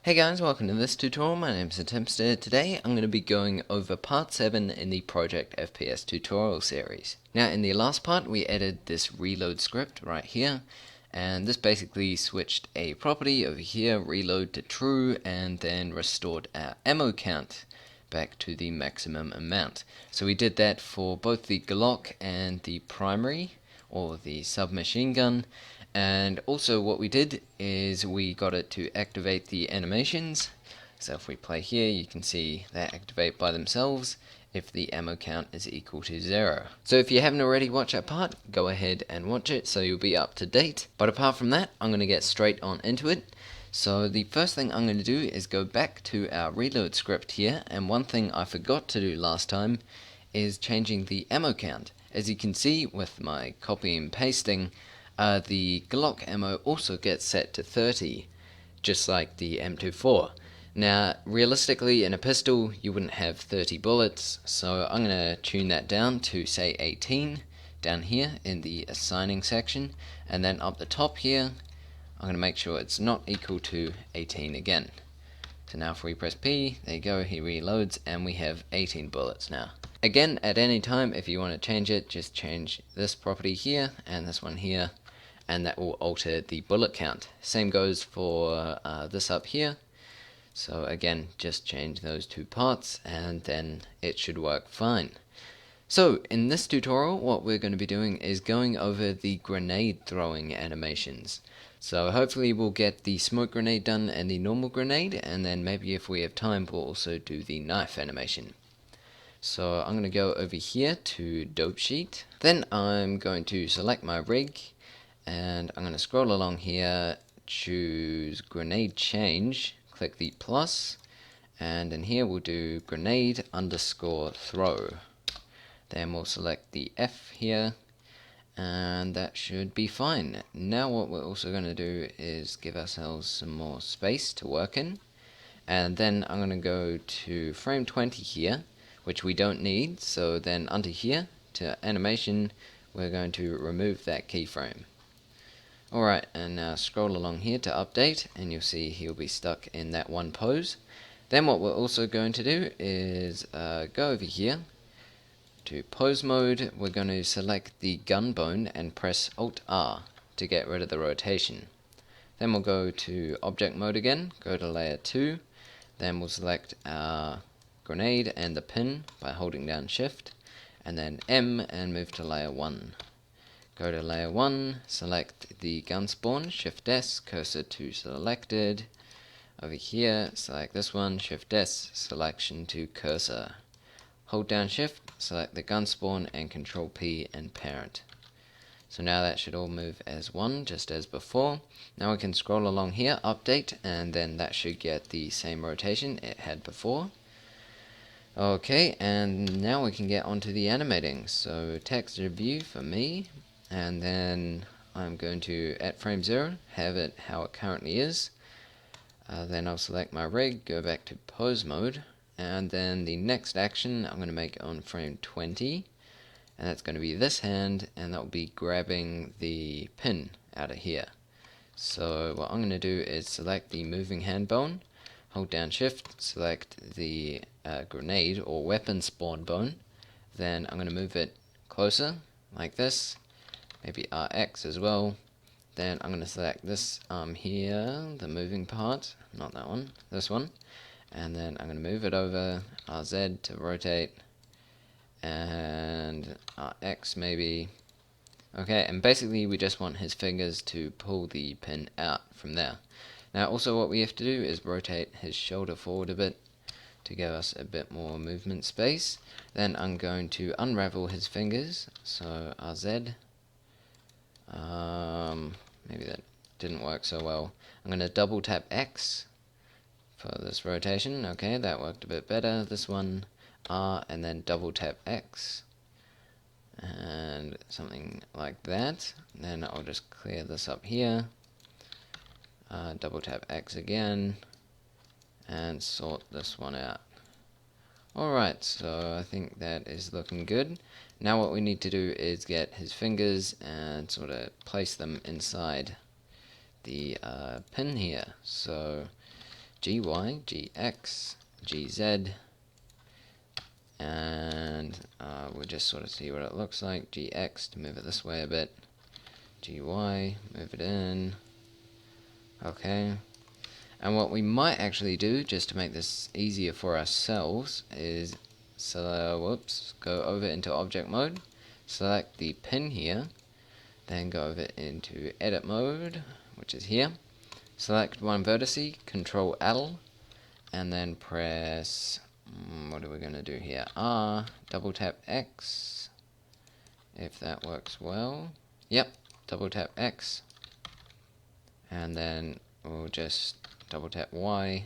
Hey guys, welcome to this tutorial. My name is ThaTimster. Today I'm going to be going over part 7 in the Project FPS tutorial series. Now in the last part we added this reload script right here, and this basically switched a property over here, reload to true, and then restored our ammo count back to the maximum amount. So we did that for both the Glock and the primary, or the submachine gun. And also what we did is we got it to activate the animations. So if we play here, you can see they activate by themselves if the ammo count is equal to 0. So if you haven't already watched that part, go ahead and watch it so you'll be up to date. But apart from that, I'm going to get straight on into it. So the first thing I'm going to do is go back to our reload script here, and one thing I forgot to do last time is changing the ammo count. As you can see with my copy and pasting, the Glock ammo also gets set to 30, just like the M24. Now, realistically, in a pistol, you wouldn't have 30 bullets, so I'm going to tune that down to, say, 18, down here in the assigning section, and then up the top here, I'm going to make sure it's not equal to 18 again. So now if we press P, there you go, he reloads, and we have 18 bullets now. Again, at any time, if you want to change it, just change this property here, and this one here, and that will alter the bullet count. Same goes for this up here. So again, just change those two parts and then it should work fine. So in this tutorial, what we're going to be doing is going over the grenade throwing animations. So hopefully we'll get the smoke grenade done and the normal grenade, and then maybe if we have time we'll also do the knife animation. So I'm going to go over here to dope sheet. Then I'm going to select my rig, and I'm going to scroll along here, choose grenade change, click the plus, and in here we'll do grenade underscore throw. Then we'll select the F here, and that should be fine. Now what we're also going to do is give ourselves some more space to work in, and then I'm going to go to frame 20 here, which we don't need, so then under here to animation we're going to remove that keyframe. Alright, and now scroll along here to update, and you'll see he'll be stuck in that one pose. Then what we're also going to do is go over here to pose mode. We're going to select the gun bone and press Alt R to get rid of the rotation. Then we'll go to object mode again, go to layer 2, then we'll select our grenade and the pin by holding down shift, and then M and move to layer 1. Go to layer 1, select the gun spawn, Shift S, cursor to selected. Over here, select this one, Shift S, selection to cursor. Hold down Shift, select the gun spawn, and Control P and parent. So now that should all move as one, just as before. Now we can scroll along here, update, and then that should get the same rotation it had before. Okay, and now we can get onto the animating. So texture view for me. And then I'm going to, at frame 0, have it how it currently is. Then I'll select my rig, go back to pose mode, and then the next action I'm going to make on frame 20, and that's going to be this hand, and that will be grabbing the pin out of here. So what I'm going to do is select the moving hand bone, hold down shift, select the grenade or weapon spawn bone, then I'm going to move it closer, like this. Maybe RX as well. Then I'm going to select this arm here, the moving part, not that one, this one. And then I'm going to move it over, RZ to rotate, and RX maybe. Okay, and basically we just want his fingers to pull the pin out from there. Now also what we have to do is rotate his shoulder forward a bit to give us a bit more movement space. Then I'm going to unravel his fingers, so RZ. Maybe that didn't work so well. I'm going to double tap X for this rotation. Okay, that worked a bit better. This one, R, and then double tap X. And something like that. Then I'll just clear this up here. Double tap X again. And sort this one out. Alright, so I think that is looking good. Now what we need to do is get his fingers and sort of place them inside the pin here. So gy, gx, gz, and we'll just sort of see what it looks like. Gx to move it this way a bit, gy, move it in. Okay, and what we might actually do, just to make this easier for ourselves, is go over into object mode, select the pin here, then go over into edit mode, which is here, select one vertex, control L, and then press, what are we going to do here, R, double tap X, if that works well, yep, double tap X, and then we'll just double tap Y,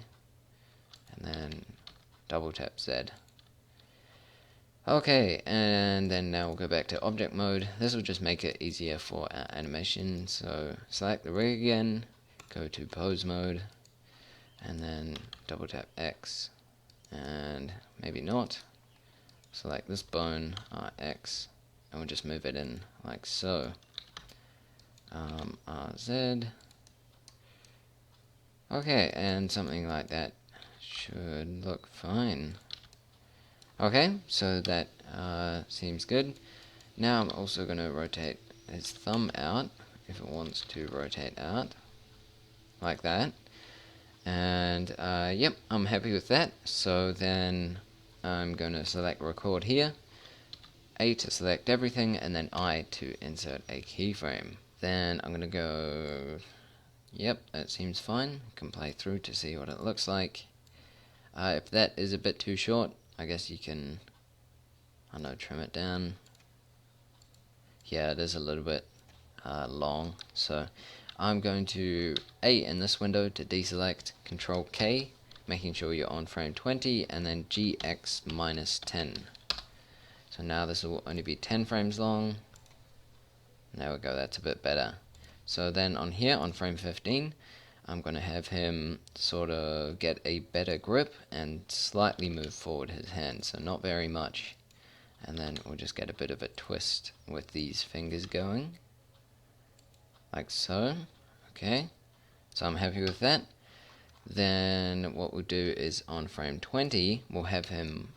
and then double tap Z. Okay, and then now we'll go back to object mode. This will just make it easier for our animation. So select the rig again, go to pose mode, and then double tap X, and maybe not. Select this bone, RX, and we'll just move it in like so. RZ. Okay, and something like that should look fine. Okay, so that seems good. Now I'm also going to rotate his thumb out, if it wants to rotate out, like that. And yep, I'm happy with that. So then I'm going to select record here, A to select everything, and then I to insert a keyframe. Then I'm going to go, yep, that seems fine. Can play through to see what it looks like. If that is a bit too short, I guess you can, I don't know, trim it down. Yeah, it is a little bit long, so I'm going to A in this window to deselect, Control K, making sure you're on frame 20, and then GX minus 10. So now this will only be 10 frames long. There we go, that's a bit better. So then on here, on frame 15, I'm going to have him sort of get a better grip and slightly move forward his hand, so not very much. And then we'll just get a bit of a twist with these fingers going, like so. Okay, so I'm happy with that. Then what we'll do is on frame 20, we'll have him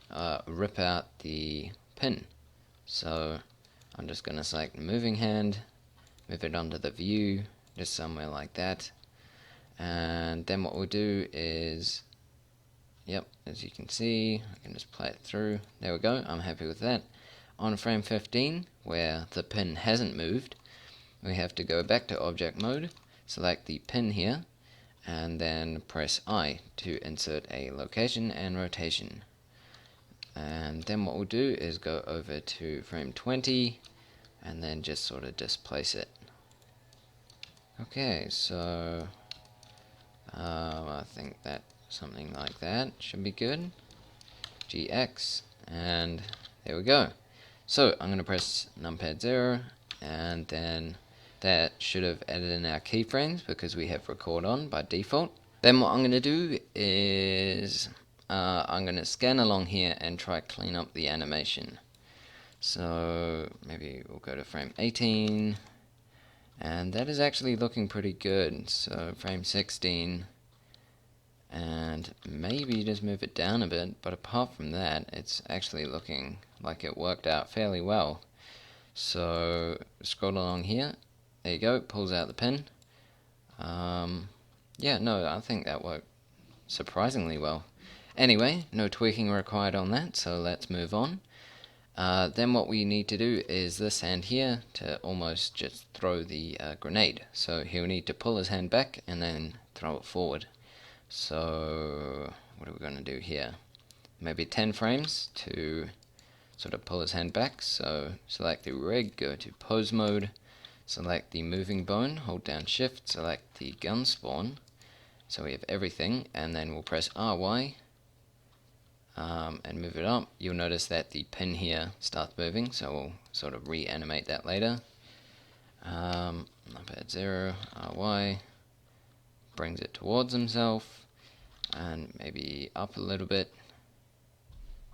rip out the pin. So I'm just going to select the moving hand, move it onto the view, just somewhere like that. And then what we'll do is, yep, as you can see, I can just play it through. There we go, I'm happy with that. On frame 15, where the pin hasn't moved, we have to go back to object mode, select the pin here, and then press I to insert a location and rotation. And then what we'll do is go over to frame 20, and then just sort of displace it. Okay, so I think that something like that should be good. GX, and there we go. So I'm going to press numpad 0, and then that should have added in our keyframes because we have record on by default. Then what I'm going to do is I'm going to scan along here and try clean up the animation. So maybe we'll go to frame 18, and that is actually looking pretty good. So frame 16, and maybe just move it down a bit, but apart from that, it's actually looking like it worked out fairly well. So scroll along here, there you go, pulls out the pin. Yeah, no, I think that worked surprisingly well. Anyway, no tweaking required on that, so let's move on. Then what we need to do is this hand here to almost just throw the grenade. So he'll need to pull his hand back and then throw it forward. So what are we going to do here? Maybe 10 frames to sort of pull his hand back. So select the rig, go to pose mode, select the moving bone, hold down shift, select the gun spawn. So we have everything, and then we'll press RY and move it up. You'll notice that the pin here starts moving, so we'll sort of reanimate that later. Numpad 0, RY, brings it towards himself, and maybe up a little bit,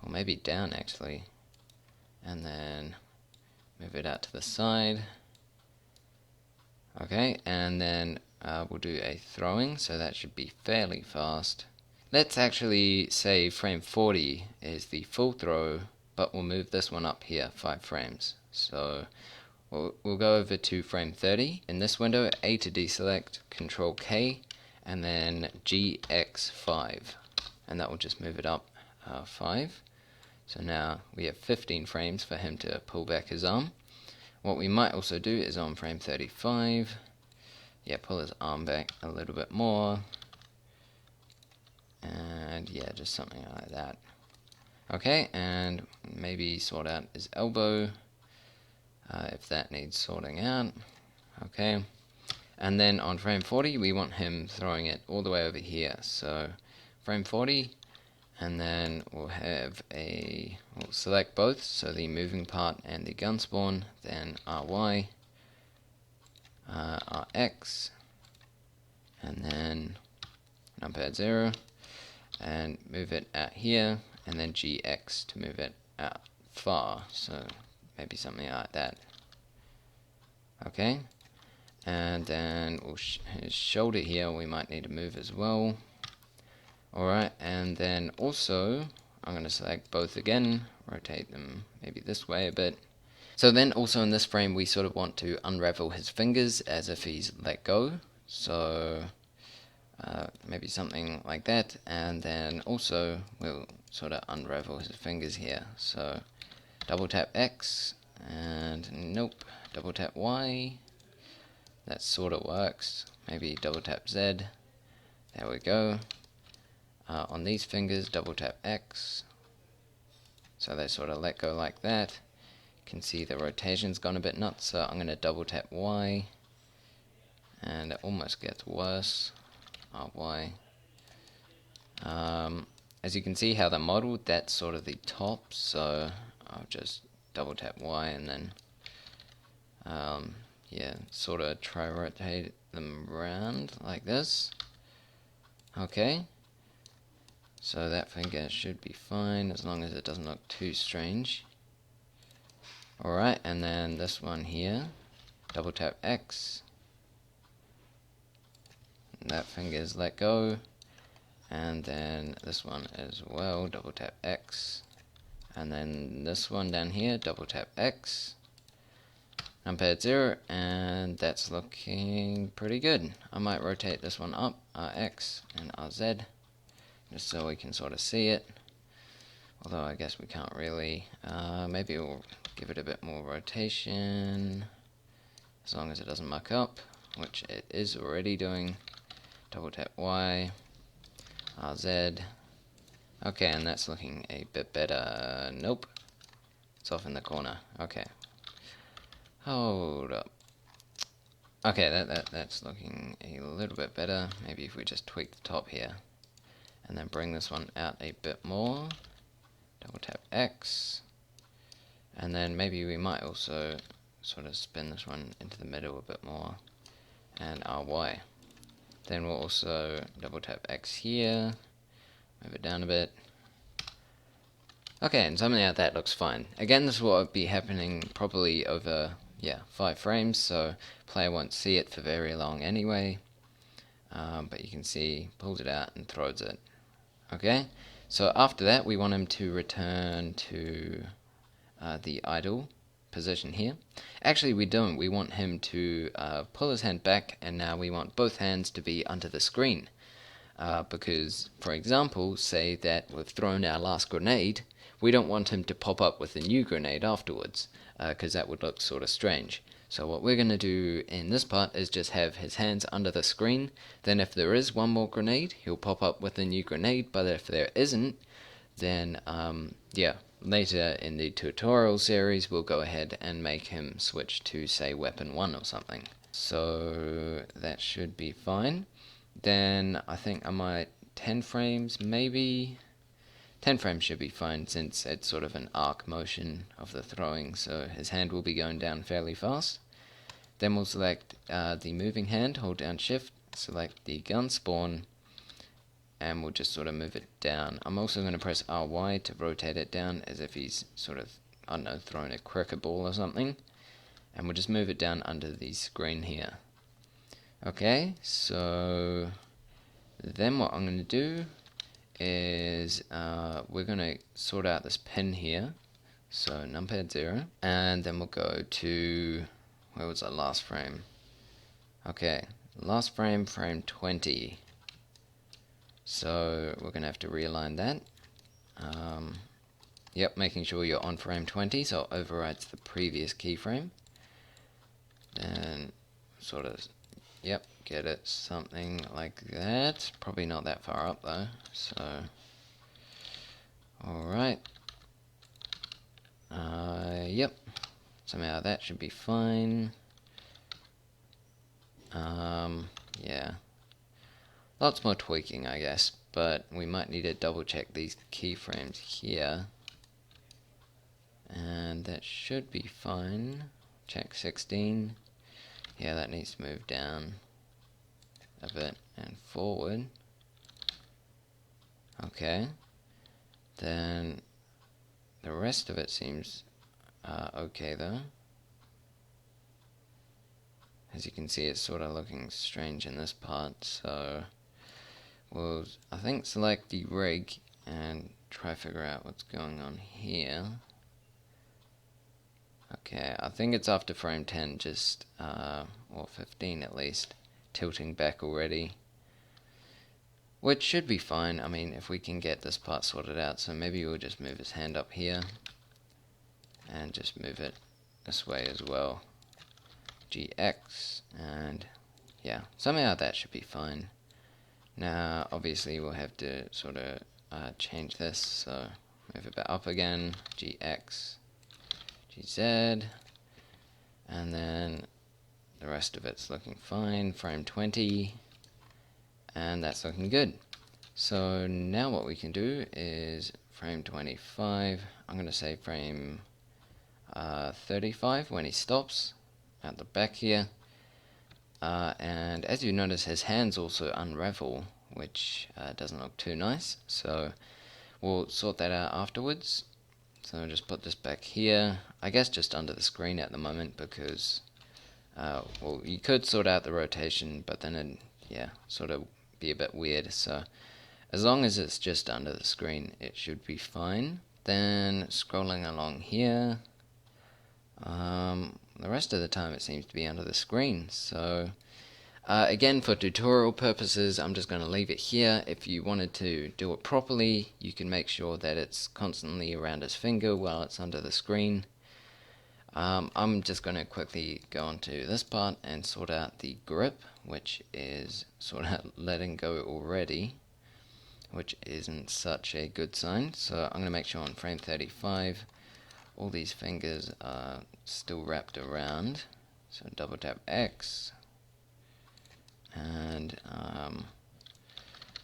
or maybe down actually, and then move it out to the side. Okay, and then we'll do a throwing, so that should be fairly fast. let's actually say frame 40 is the full throw, but we'll move this one up here 5 frames. So we'll go over to frame 30. In this window, A to deselect, Control K, and then GX5, and that will just move it up 5. So now we have 15 frames for him to pull back his arm. What we might also do is on frame 35, pull his arm back a little bit more, and just something like that. Okay, and maybe sort out his elbow if that needs sorting out. Okay, and then on frame 40 we want him throwing it all the way over here. So frame 40, and then we'll select both, so the moving part and the gun spawn, then RY, RX, and then numpad 0, and move it out here, and then GX to move it out far, so maybe something like that. Okay, and then his shoulder here we might need to move as well. Alright, and then also I'm going to select both again, rotate them maybe this way a bit. So then also in this frame we sort of want to unravel his fingers as if he's let go. So maybe something like that, and then also we'll sort of unravel his fingers here. So double tap X, and nope, double tap Y. That sort of works. Maybe double tap Z. There we go. On these fingers, double tap X, so they sort of let go like that. You can see the rotation's gone a bit nuts, so I'm going to double tap Y, and it almost gets worse. Y. As you can see how they're modeled, that's sort of the top, so I'll just double tap Y and then sort of try rotate them around like this. Okay. So that finger should be fine as long as it doesn't look too strange. Alright, and then this one here, double tap X. That finger is let go. And then this one as well, double tap X. And then this one down here, double tap X. Numpad 0, and that's looking pretty good. I might rotate this one up, RX and RZ, just so we can sort of see it, although I guess we can't really. Maybe we'll give it a bit more rotation, as long as it doesn't muck up, which it is already doing. Double tap Y, RZ. Okay, and that's looking a bit better. Nope, it's off in the corner. Okay, hold up. Okay, that's looking a little bit better. Maybe if we just tweak the top here, and then bring this one out a bit more. Double tap X, and then maybe we might also sort of spin this one into the middle a bit more, and RY. Then we'll also double tap X here, move it down a bit. Okay, and something like that looks fine. Again, this will be happening probably over 5 frames, so player won't see it for very long anyway. But you can see, pulls it out and throws it. Okay, so after that we want him to return to the idle position here. Actually we don't, we want him to pull his hand back, and now we want both hands to be under the screen. Because, for example, say that we've thrown our last grenade, we don't want him to pop up with a new grenade afterwards, because that would look sort of strange. So what we're going to do in this part is just have his hands under the screen. Then if there is one more grenade, he'll pop up with a new grenade, but if there isn't, then later in the tutorial series we'll go ahead and make him switch to, say, weapon 1 or something. So that should be fine. Then I think I might 10 frames maybe. 10 frames should be fine since it's sort of an arc motion of the throwing, so his hand will be going down fairly fast. Then we'll select the moving hand, hold down shift, select the gun spawn, and we'll just sort of move it down. I'm also going to press RY to rotate it down as if he's sort of, I don't know, throwing a cricket ball or something. And we'll just move it down under the screen here. Okay, so then what I'm going to do is we're going to sort out this pin here. So numpad 0, and then we'll go to, where was our last frame? Okay, last frame, frame 20. So we're going to have to realign that. Yep, making sure you're on frame 20, so it overrides the previous keyframe. Then sort of, yep, get it something like that. Probably not that far up though, so alright. Yep, somehow that should be fine. Yeah, lots more tweaking I guess, but we might need to double check these keyframes here, and that should be fine. Check 16. Yeah, that needs to move down a bit and forward. Okay, then the rest of it seems okay though. As you can see, it's sort of looking strange in this part, so we'll, I think, select the rig and try figure out what's going on here. Okay, I think it's after frame 10, just, or 15 at least, tilting back already. Which should be fine, I mean, if we can get this part sorted out, so maybe we'll just move his hand up here, and just move it this way as well. GX, and yeah, somehow that should be fine. Now, obviously, we'll have to sort of change this, so move it back up again, GX, GZ, and then the rest of it's looking fine, frame 20, and that's looking good. So now what we can do is frame 25, I'm going to say frame 35 when he stops at the back here, and as you notice his hands also unravel, which doesn't look too nice, so we'll sort that out afterwards. So I'll just put this back here, I guess just under the screen at the moment, because well, you could sort out the rotation, but then it'd, yeah, sort of be a bit weird, so as long as it's just under the screen it should be fine. Then scrolling along here, the rest of the time it seems to be under the screen, so again, for tutorial purposes I'm just going to leave it here. If you wanted to do it properly, you can make sure that it's constantly around his finger while it's under the screen. I'm just going to quickly go on to this part and sort out the grip, which is sort of letting go already, which isn't such a good sign. So I'm going to make sure on frame 35 all these fingers are still wrapped around. So double tap X and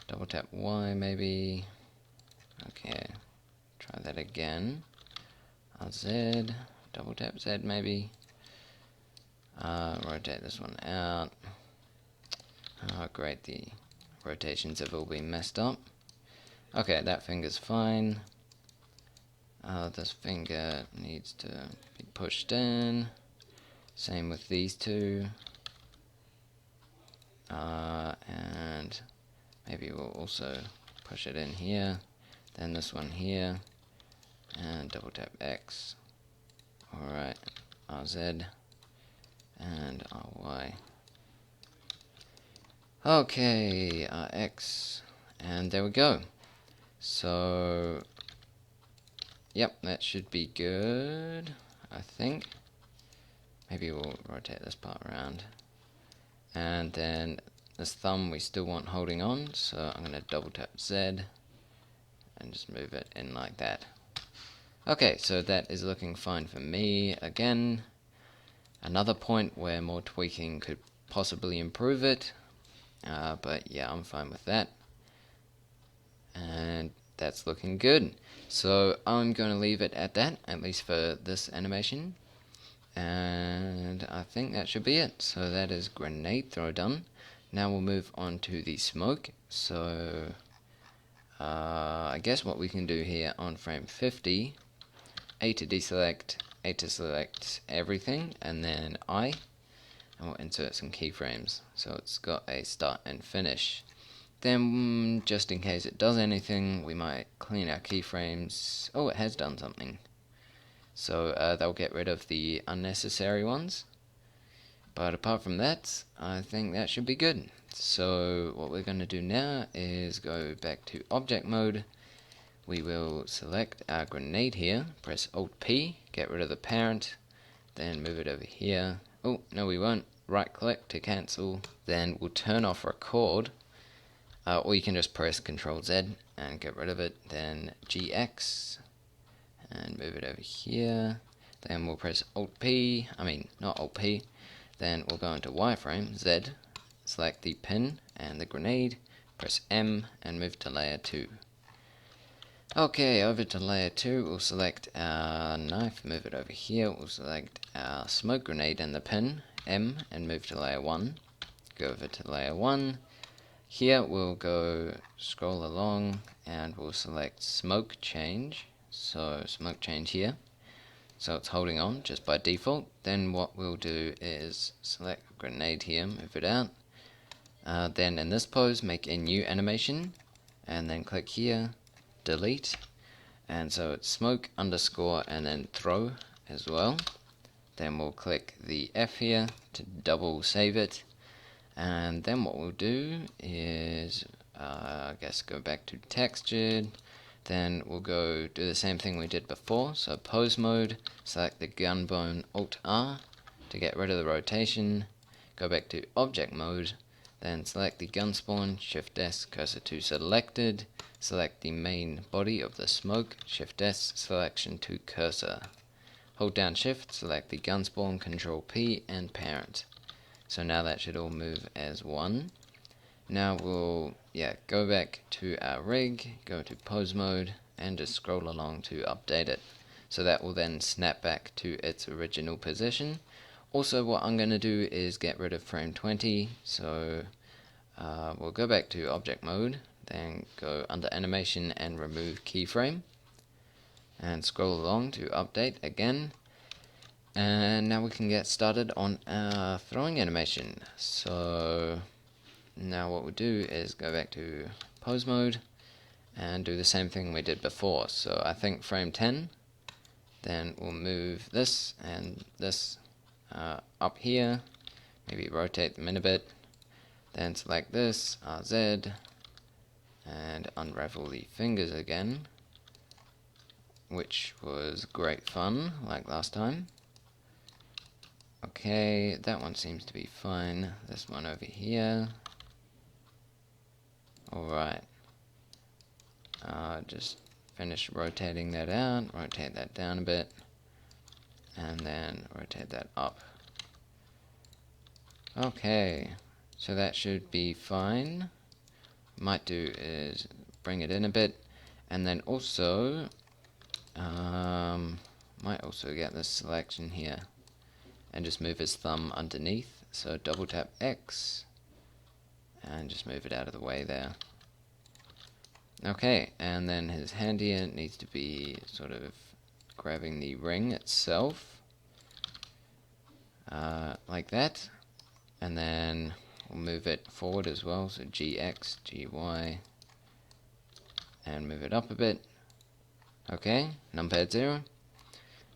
double tap Y maybe. Okay, try that again. Z, double tap Z maybe. Rotate this one out. Oh great, the rotations have all been messed up. Okay, that finger's fine. This finger needs to be pushed in. Same with these two. And maybe we'll also push it in here. Then this one here. And double tap X. Alright, RZ. And RY. Okay, X. And there we go. So, yep, that should be good, I think. Maybe we'll rotate this part around. And then this thumb we still want holding on, so I'm going to double tap Z and just move it in like that. Okay, so that is looking fine for me. Again, another point where more tweaking could possibly improve it, but yeah, I'm fine with that. And that's looking good. So I'm going to leave it at that, at least for this animation. And I think that should be it. So that is grenade throw done. Now we'll move on to the smoke. So I guess what we can do here on frame 50, A to deselect, A to select everything, and then I, and we'll insert some keyframes. So it's got a start and finish. Then, just in case it does anything, we might clean our keyframes. Oh, it has done something. So they'll get rid of the unnecessary ones. But apart from that, I think that should be good. So what we're going to do now is go back to object mode. We will select our grenade here, press Alt P, get rid of the parent, then move it over here. Oh, no we won't. Right click to cancel. Then we'll turn off record. Or you can just press Ctrl Z and get rid of it. Then GX and move it over here. Then we'll press Alt P, not Alt P. Then we'll go into wireframe, Z, select the pin and the grenade, press M and move to layer 2. Okay, over to layer 2, we'll select our knife, move it over here. We'll select our smoke grenade and the pin, M, and move to layer 1. Go over to layer 1. Here we'll go scroll along and we'll select smoke change. So smoke change here. So it's holding on just by default. Then what we'll do is select grenade here, move it out. Then in this pose, make a new animation and then click here, delete. And so it's smoke underscore and then throw as well. Then we'll click the F here to double save it. And then what we'll do is, I guess go back to textured. Then we'll go do the same thing we did before. So pose mode, select the gun bone, Alt R to get rid of the rotation. Go back to object mode, then select the gun spawn, Shift S, cursor to selected. Select the main body of the smoke, Shift S, selection to cursor. Hold down Shift, select the gun spawn, Control P and parent. So now that should all move as one. Now we'll go back to our rig, go to pose mode, and just scroll along to update it. So that will then snap back to its original position. Also what I'm going to do is get rid of frame 20, so we'll go back to object mode, then go under animation and remove keyframe, and scroll along to update again. And now we can get started on our throwing animation. So now what we'll do is go back to pose mode and do the same thing we did before. So I think frame 10, then we'll move this and this up here, maybe rotate them in a bit, then select this, RZ, and unravel the fingers again, which was great fun like last time. Okay, that one seems to be fine. This one over here. Alright. Just finish rotating that out, rotate that down a bit, and then rotate that up. Okay, so that should be fine. Might do is bring it in a bit, and then also might also get this selection here and just move his thumb underneath. So double tap X and just move it out of the way there. Okay, and then his hand here needs to be sort of grabbing the ring itself, like that, and then we'll move it forward as well, so GX, GY, and move it up a bit. Okay, numpad 0,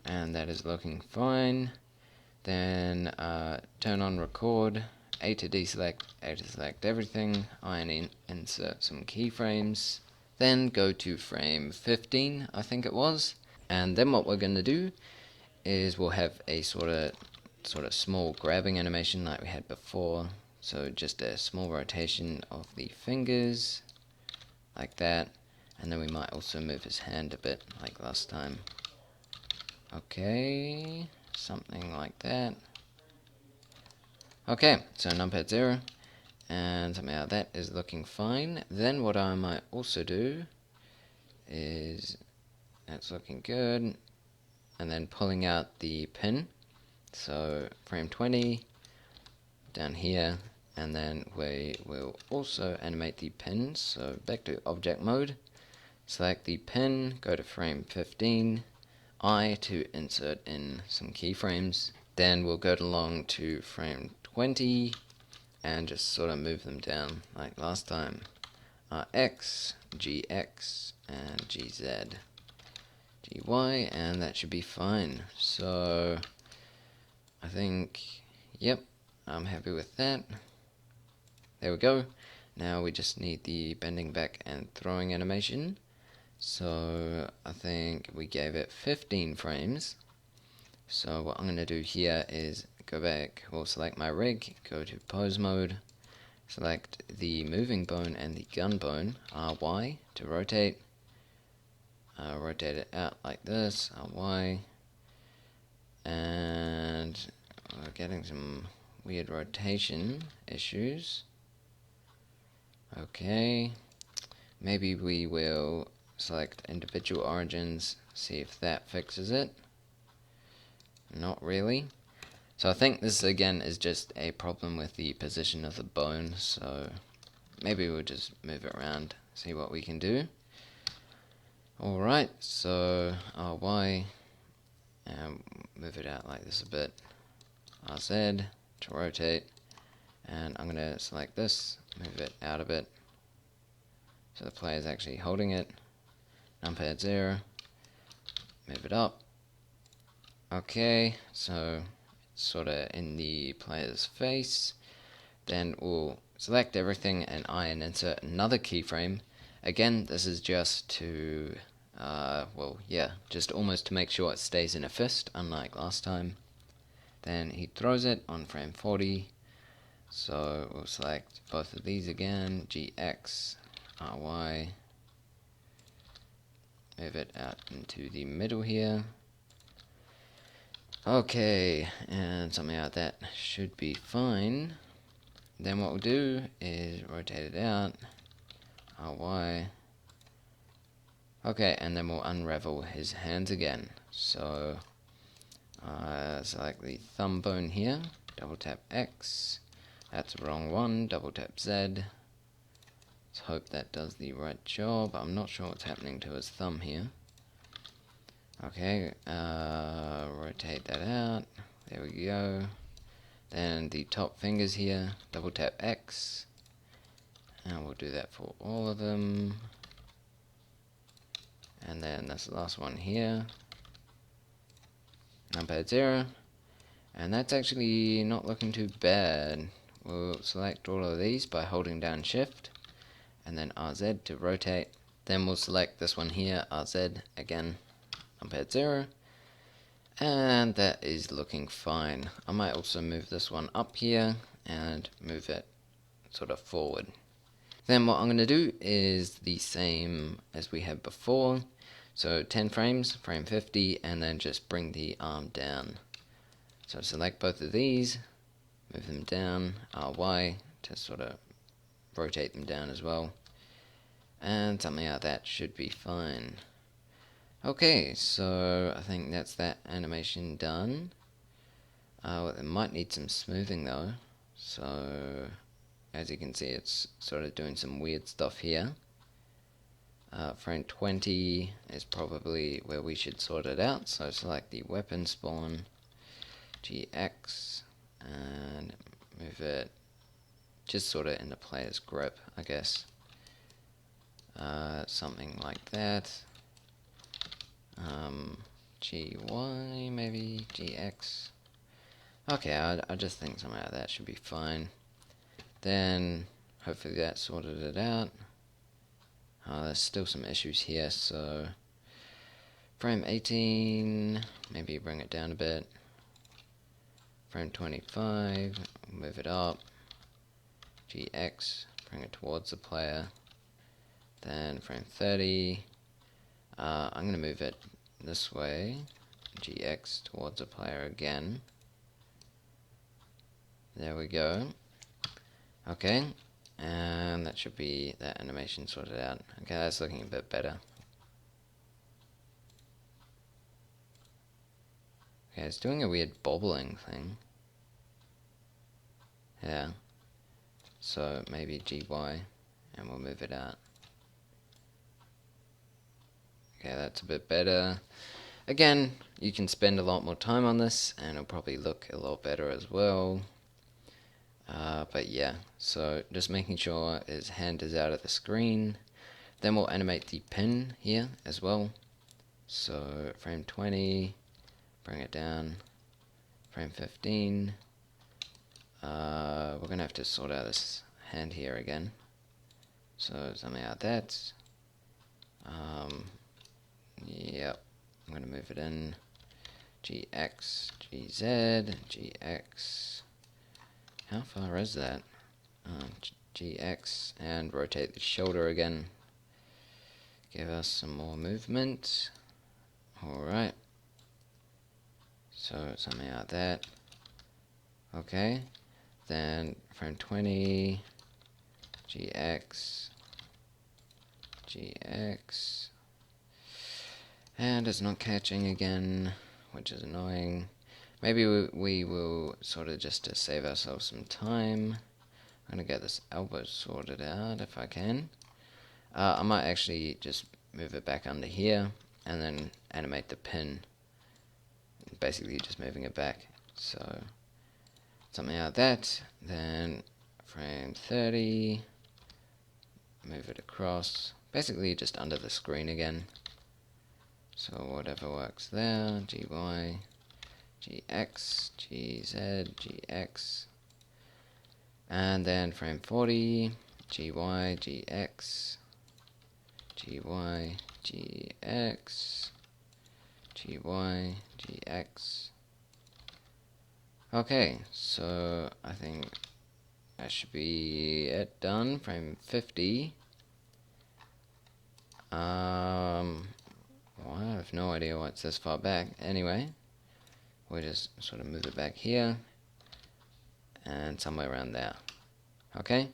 and that is looking fine. Then turn on record, A to deselect, A to select everything, insert some keyframes, then go to frame 15, I think it was, and then what we're going to do is we'll have a sort of small grabbing animation like we had before. So just a small rotation of the fingers, like that, and then we might also move his hand a bit like last time. Okay, something like that. Okay, so numpad 0, and somehow that is looking fine. Then what I might also do is, that's looking good, and then pulling out the pin, so frame 20, down here, and then we will also animate the pin, so back to object mode, select the pin, go to frame 15, I to insert in some keyframes, then we'll go along to frame 20, and just sort of move them down like last time. X, GX, and GZ, GY, and that should be fine. So I think, yep, I'm happy with that. There we go. Now we just need the bending back and throwing animation. So I think we gave it 15 frames. So what I'm going to do here is go back, we'll select my rig, go to pose mode, select the moving bone and the gun bone, RY to rotate, rotate it out like this, RY, and we're getting some weird rotation issues. Okay, maybe we will select individual origins, see if that fixes it. Not really. So I think this again is just a problem with the position of the bone, so maybe we'll just move it around, see what we can do. Alright, so RY, and move it out like this a bit, RZ to rotate, and I'm going to select this, move it out a bit, so the player is actually holding it, numpad 0, move it up. Okay, so it's sort of in the player's face. Then we'll select everything and insert another keyframe. Again, this is just to, just almost to make sure it stays in a fist, unlike last time. Then he throws it on frame 40. So we'll select both of these again, GX, RY, move it out into the middle here. Okay, and something like that should be fine. Then what we'll do is rotate it out, RY. Okay, and then we'll unravel his hands again. So, select the thumb bone here, double tap X. That's the wrong one, double tap Z. Let's hope that does the right job. I'm not sure what's happening to his thumb here. Okay, rotate that out, there we go. Then the top fingers here, double tap X, and we'll do that for all of them. And then this last one here, numpad 0, and that's actually not looking too bad. We'll select all of these by holding down shift, and then RZ to rotate. Then we'll select this one here, RZ again, numpad 0, and that is looking fine. I might also move this one up here and move it sort of forward. Then what I'm going to do is the same as we had before. So 10 frames, frame 50, and then just bring the arm down. So select both of these, move them down, RY to sort of rotate them down as well. And something like that should be fine. Okay, so I think that's that animation done. It might need some smoothing though. So as you can see, it's sort of doing some weird stuff here. Frame 20 is probably where we should sort it out. So select the weapon spawn, GX, and move it just sort of in the player's grip, I guess. Something like that. GY, maybe, GX. Okay, I just think something like that should be fine. Then, hopefully that sorted it out. There's still some issues here, so frame 18, maybe bring it down a bit. Frame 25, move it up. GX, bring it towards the player. Then frame 30, I'm going to move it this way, GX towards the player again. There we go. Okay, and that should be that animation sorted out. Okay, that's looking a bit better. Okay, it's doing a weird bobbling thing. Yeah. So maybe GY, and we'll move it out. Okay, that's a bit better. Again, you can spend a lot more time on this, and it'll probably look a lot better as well. But yeah, so just making sure his hand is out of the screen. Then we'll animate the pin here as well. So frame 20, bring it down. Frame 15. We're going to have to sort out this hand here again. So something like that. Yep, I'm going to move it in. GX, GZ, GX. How far is that? GX, and rotate the shoulder again. Give us some more movement. Alright. So something like that. Okay. Then frame 20. GX. GX. And it's not catching again, which is annoying. Maybe we will sort of, just to save ourselves some time, I'm going to get this elbow sorted out if I can. I might actually just move it back under here and then animate the pin. Basically just moving it back. So something like that. Then frame 30. Move it across. Basically just under the screen again. So whatever works there. GY. GX, GZ, GX, and then frame 40, GY, GX, GY, GX, GY, GX. Okay, so I think that should be it done. Frame 50. Well, I have no idea what's this far back. Anyway. We'll just sort of move it back here and somewhere around there. Okay,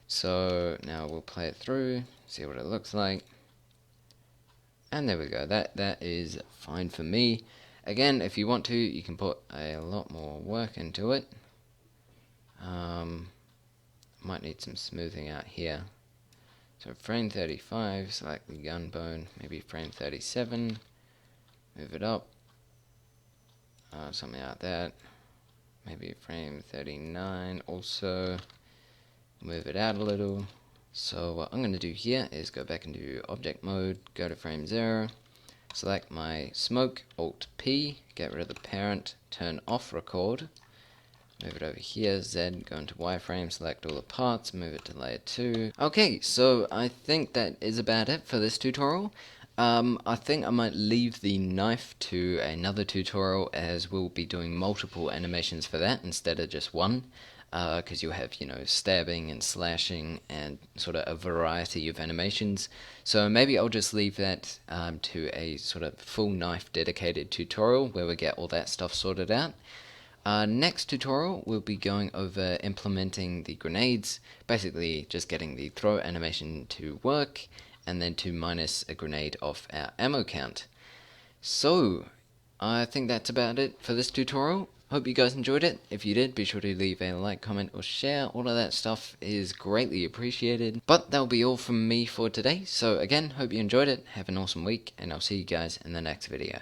so now we'll play it through, see what it looks like, and there we go. That is fine for me. Again, if you want to, you can put a lot more work into it. Might need some smoothing out here. So frame 35, select the gun bone, maybe frame 37, move it up. Something like that. Maybe frame 39 also. Move it out a little. So what I'm going to do here is go back into object mode, go to frame 0, select my smoke, Alt P, get rid of the parent, turn off record, move it over here, Z, go into wireframe, select all the parts, move it to layer 2. Okay, so I think that is about it for this tutorial. I think I might leave the knife to another tutorial, as we'll be doing multiple animations for that instead of just one, because you'll have, stabbing and slashing and sort of a variety of animations. So maybe I'll just leave that to a sort of full knife dedicated tutorial where we get all that stuff sorted out. Next tutorial we'll be going over implementing the grenades, basically just getting the throw animation to work, and then to minus a grenade off our ammo count. So, I think that's about it for this tutorial. Hope you guys enjoyed it. If you did, be sure to leave a like, comment, or share. All of that stuff is greatly appreciated. But that'll be all from me for today. So again, hope you enjoyed it. Have an awesome week, and I'll see you guys in the next video.